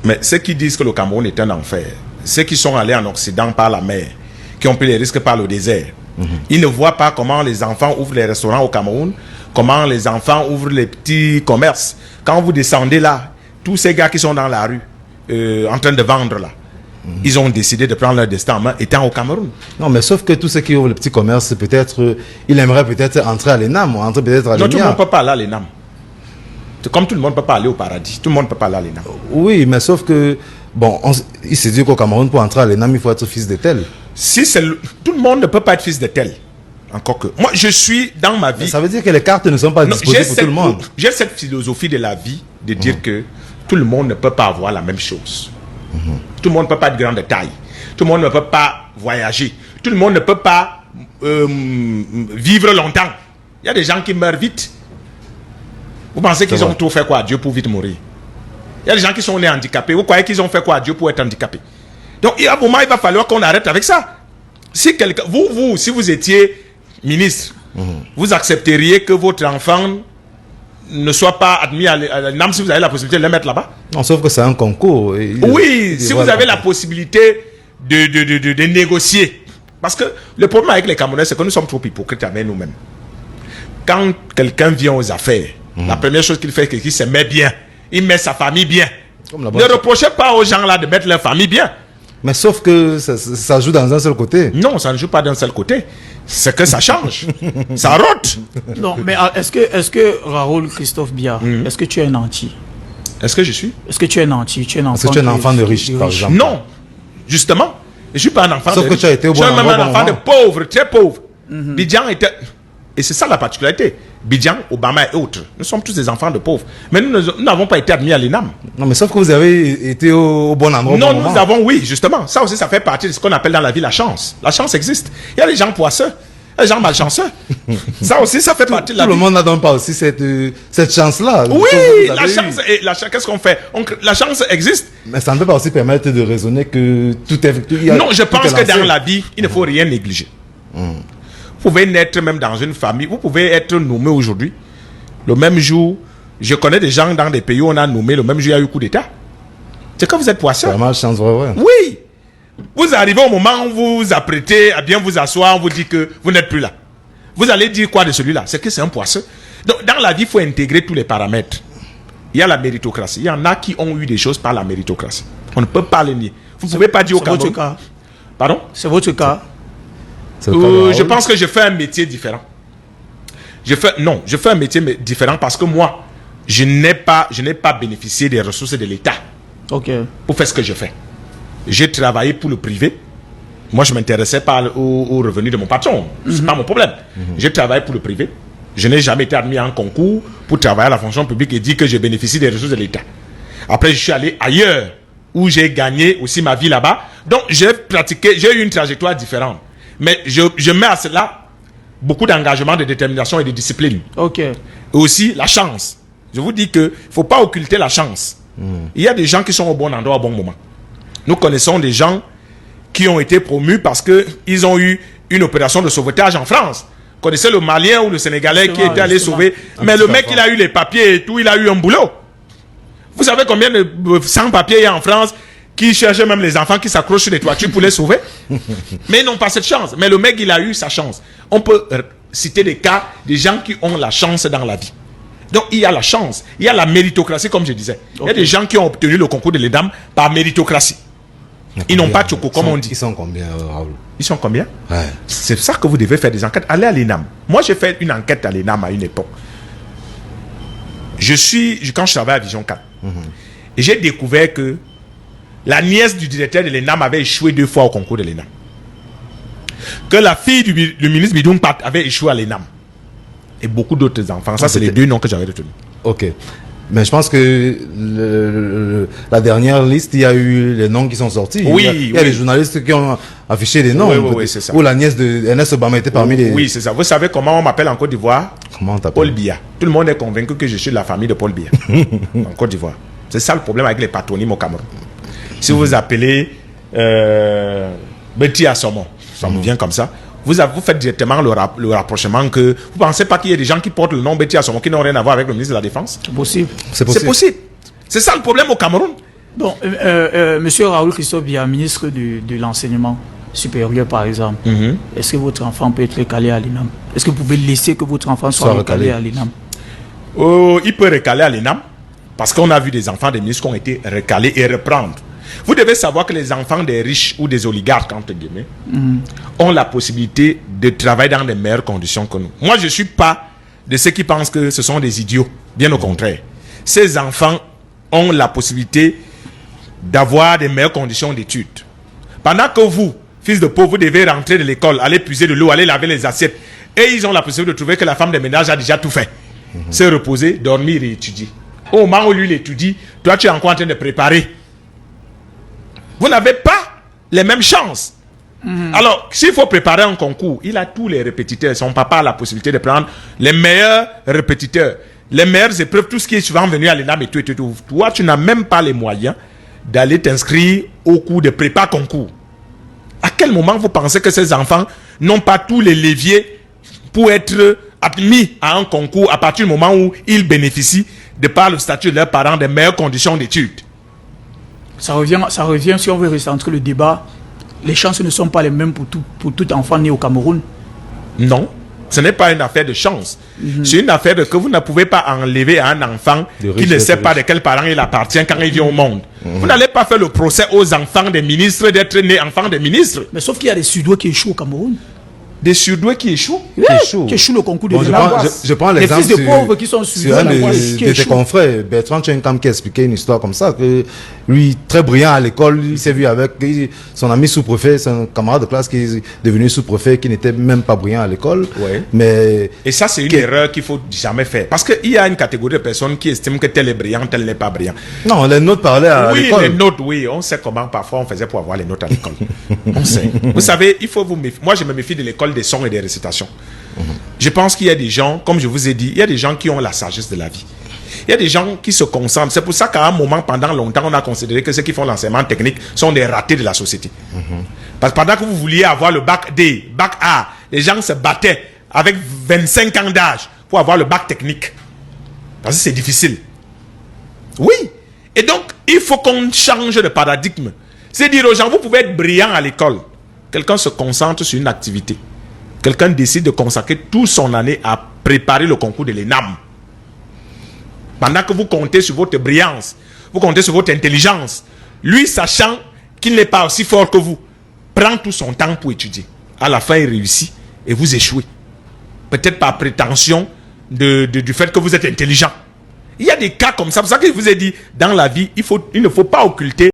Mais ceux qui disent que le Cameroun est un enfer, ceux qui sont allés en Occident par la mer, qui ont pris les risques par le désert, ils ne voient pas comment les enfants ouvrent les restaurants au Cameroun, comment les enfants ouvrent les petits commerces. Quand vous descendez là, tous ces gars qui sont dans la rue, en train de vendre là, ils ont décidé de prendre leur destin en main étant au Cameroun. Non, mais sauf que tous ceux qui ouvrent le petit commerce, peut-être, ils aimeraient peut-être entrer à l'ENAM ou entrer peut-être à l'ENIA. Non, tout le monde ne peut pas aller à l'ENAM. Comme tout le monde ne peut pas aller au paradis. Tout le monde ne peut pas aller à l'ENAM. Oui, mais sauf que, bon, il se dit qu'au Cameroun, pour entrer à l'ENAM, il faut être fils de tel. Tout le monde ne peut pas être fils de tel. Encore que. Moi, je suis dans ma vie. Mais ça veut dire que les cartes ne sont pas disposées pour tout le monde. J'ai cette philosophie de la vie de dire que tout le monde ne peut pas avoir la même chose. Tout le monde ne peut pas être grand de taille. Tout le monde ne peut pas voyager. Tout le monde ne peut pas vivre longtemps. Il y a des gens qui meurent vite. Vous pensez qu'ils ont tout fait quoi à Dieu pour vite mourir? Il y a des gens qui sont nés handicapés. Vous croyez qu'ils ont fait quoi à Dieu pour être handicapés? Donc, il y a un moment, il va falloir qu'on arrête avec ça. Si quelqu'un, si vous étiez ministre, vous accepteriez que votre enfant ne soit pas admis à l'ENAM si vous avez la possibilité de le mettre là-bas? Non, sauf que c'est un concours. Oui, si vous avez la possibilité de négocier. Parce que le problème avec les Camerounais, c'est que nous sommes trop hypocrites avec nous-mêmes. Quand quelqu'un vient aux affaires, la première chose qu'il fait, c'est qu'il se met bien. Il met sa famille bien. Ne reprochez pas aux gens là de mettre leur famille bien. Mais sauf que ça joue dans un seul côté. Non, ça ne joue pas d'un seul côté. C'est que ça change. Ça rote. Non, mais est-ce que Raoul Christophe Biya, est-ce que tu es un anti? Est-ce que je suis? Est-ce que tu es un anti? Tu es un enfant, est-ce que tu es un enfant de riche, par exemple? Non, justement. Je ne suis pas un enfant sauf de que riche. Tu as été au bon je suis même un enfant moment. de pauvre, très pauvre. Bidjan était... Et c'est ça la particularité. Bidjan, Obama et autres. Nous sommes tous des enfants de pauvres. Mais nous n'avons pas été admis à l'ENAM. Non, mais sauf que vous avez été au bon endroit. Non, nous avons, oui, justement. Ça aussi, ça fait partie de ce qu'on appelle dans la vie la chance. La chance existe. Il y a les gens poisseux, il y a les gens malchanceux. Ça aussi, ça fait partie de la vie. Tout le monde n'a donc pas aussi cette chance-là. Oui, la chance, qu'est-ce qu'on fait? La chance existe. Mais ça ne peut pas aussi permettre de raisonner que tout est... Non, je pense que dans la vie, il ne faut rien négliger. Vous pouvez naître même dans une famille. Vous pouvez être nommé aujourd'hui. Le même jour, je connais des gens dans des pays où on a nommé le même jour, il y a eu coup d'État. C'est quand vous êtes poisson. C'est chance, vrai. Oui. Vous arrivez au moment où vous vous apprêtez à bien vous asseoir, on vous dit que vous n'êtes plus là. Vous allez dire quoi de celui-là? C'est que c'est un poisson. Donc, dans la vie, il faut intégrer tous les paramètres. Il y a la méritocratie. Il y en a qui ont eu des choses par la méritocratie. On ne peut pas les nier. Vous ne pouvez pas dire au Cameroun. C'est votre cas. Pardon? C'est votre cas. Je pense que je fais un métier différent. Je fais un métier différent parce que moi, je n'ai pas bénéficié des ressources de l'État pour faire ce que je fais. J'ai travaillé pour le privé. Moi, je ne m'intéressais pas aux revenus de mon patron. Ce n'est pas mon problème. J'ai travaillé pour le privé. Je n'ai jamais été admis à un concours pour travailler à la fonction publique et dire que je bénéficie des ressources de l'État. Après, je suis allé ailleurs où j'ai gagné aussi ma vie là-bas. Donc, j'ai eu une trajectoire différente. Mais je mets à cela beaucoup d'engagement, de détermination et de discipline. Et aussi la chance. Je vous dis qu'il ne faut pas occulter la chance. Il y a des gens qui sont au bon endroit au bon moment. Nous connaissons des gens qui ont été promus parce qu'ils ont eu une opération de sauvetage en France. Vous connaissez le Malien ou le Sénégalais qui était allé sauver. Mais le mec, il a eu les papiers et tout, il a eu un boulot. Vous savez combien de sans-papiers il y a en France qui cherchaient même les enfants qui s'accrochent sur les toitures pour les sauver? Mais ils n'ont pas cette chance. Mais le mec, il a eu sa chance. On peut citer des cas des gens qui ont la chance dans la vie. Donc, il y a la chance. Il y a la méritocratie, comme je disais. Il y a des gens qui ont obtenu le concours de l'ENAM par méritocratie. Ils n'ont pas de choco, comme on dit. Ils sont combien, Raoul? Ils sont combien? Ouais. C'est ça que vous devez faire des enquêtes. Allez à l'ENAM. Moi, j'ai fait une enquête à l'ENAM à une époque. Quand je travaillais à Vision 4, et j'ai découvert que la nièce du directeur de l'ENAM avait échoué 2 fois au concours de l'ENAM. Que la fille du ministre Bidoum Pat avait échoué à l'ENAM. Et beaucoup d'autres enfants. Ça, c'est les 2 noms que j'avais retenus. Ok. Mais je pense que la dernière liste, il y a eu les noms qui sont sortis. Il y a les journalistes qui ont affiché des noms. Oui, c'est ça. Où la nièce de Ernest Obama était parmi les... Oui, c'est ça. Vous savez comment on m'appelle en Côte d'Ivoire? Comment on t'appelle? Paul Biya. Tout le monde est convaincu que je suis de la famille de Paul Biya. En Côte d'Ivoire. C'est ça le problème avec les patronymes au Cameroun. Si vous appelez Betty Assomo, ça me vient comme ça, vous faites directement le rapprochement que... Vous ne pensez pas qu'il y a des gens qui portent le nom Betty Assomo qui n'ont rien à voir avec le ministre de la Défense? C'est possible. C'est possible. C'est ça le problème au Cameroun. Bon, monsieur Raoul Christophe Biya, ministre de l'enseignement supérieur par exemple, est-ce que votre enfant peut être recalé à l'ENAM? Est-ce que vous pouvez laisser que votre enfant soit recalé à l'ENAM? Il peut recaler à l'ENAM parce qu'on a vu des enfants des ministres qui ont été recalés et reprendre. Vous devez savoir que les enfants des riches ou des oligarques, entre guillemets, ont la possibilité de travailler dans de meilleures conditions que nous. Moi, je ne suis pas de ceux qui pensent que ce sont des idiots. Bien au contraire. Ces enfants ont la possibilité d'avoir de meilleures conditions d'études. Pendant que vous, fils de pauvre, vous devez rentrer de l'école, aller puiser de l'eau, aller laver les assiettes. Et ils ont la possibilité de trouver que la femme de ménage a déjà tout fait. Se reposer, dormir et étudier. Au moment où lui l'étudie, toi tu es encore en train de préparer. Vous n'avez pas les mêmes chances. Alors, s'il faut préparer un concours, il a tous les répétiteurs. Son papa a la possibilité de prendre les meilleurs répétiteurs, les meilleures épreuves, tout ce qui est souvent venu à l'ENAM et tout. Toi, tu n'as même pas les moyens d'aller t'inscrire au cours de prépa concours. À quel moment vous pensez que ces enfants n'ont pas tous les leviers pour être admis à un concours à partir du moment où ils bénéficient, de par le statut de leurs parents, des meilleures conditions d'études? Ça revient si on veut recentrer le débat. Les chances ne sont pas les mêmes pour tout enfant né au Cameroun. Non, ce n'est pas une affaire de chance. C'est une affaire de que vous ne pouvez pas enlever à un enfant qui ne sait pas de quels parents il appartient quand il vient au monde. Vous n'allez pas faire le procès aux enfants des ministres d'être nés enfants des ministres. Mais sauf qu'il y a des Sudoués qui échouent au Cameroun. Des Sudoués qui échouent? Qui échouent le concours de je prends l'exemple des fils de pauvres qui sont Sudoués. Un de tes confrères, Bertrand Tchenkam, qui expliquait une histoire comme ça, que lui, très brillant à l'école, il s'est vu avec son ami sous-préfet, son camarade de classe qui est devenu sous-préfet, qui n'était même pas brillant à l'école. Mais et ça, c'est une erreur qu'il faut jamais faire. Parce qu'il y a une catégorie de personnes qui estiment que tel est brillant, tel n'est pas brillant. Non, les notes parlaient à l'école. Oui, les notes, oui. On sait comment parfois on faisait pour avoir les notes à l'école. On sait. Vous savez, il faut vous méfier. Moi, je me méfie de l'école des sons et des récitations. Je pense qu'il y a des gens, comme je vous ai dit, il y a des gens qui ont la sagesse de la vie. Il y a des gens qui se concentrent. C'est pour ça qu'à un moment, pendant longtemps, on a considéré que ceux qui font l'enseignement technique sont des ratés de la société. Parce que pendant que vous vouliez avoir le bac D, bac A, les gens se battaient avec 25 ans d'âge pour avoir le bac technique. Parce que c'est difficile. Oui. Et donc, il faut qu'on change de paradigme. C'est dire aux gens, vous pouvez être brillant à l'école. Quelqu'un se concentre sur une activité. Quelqu'un décide de consacrer toute son année à préparer le concours de l'ENAM. Pendant que vous comptez sur votre brillance, vous comptez sur votre intelligence, lui, sachant qu'il n'est pas aussi fort que vous, prend tout son temps pour étudier. À la fin, il réussit et vous échouez. Peut-être par prétention du fait que vous êtes intelligent. Il y a des cas comme ça. C'est pour ça que je vous ai dit, dans la vie, il ne faut pas occulter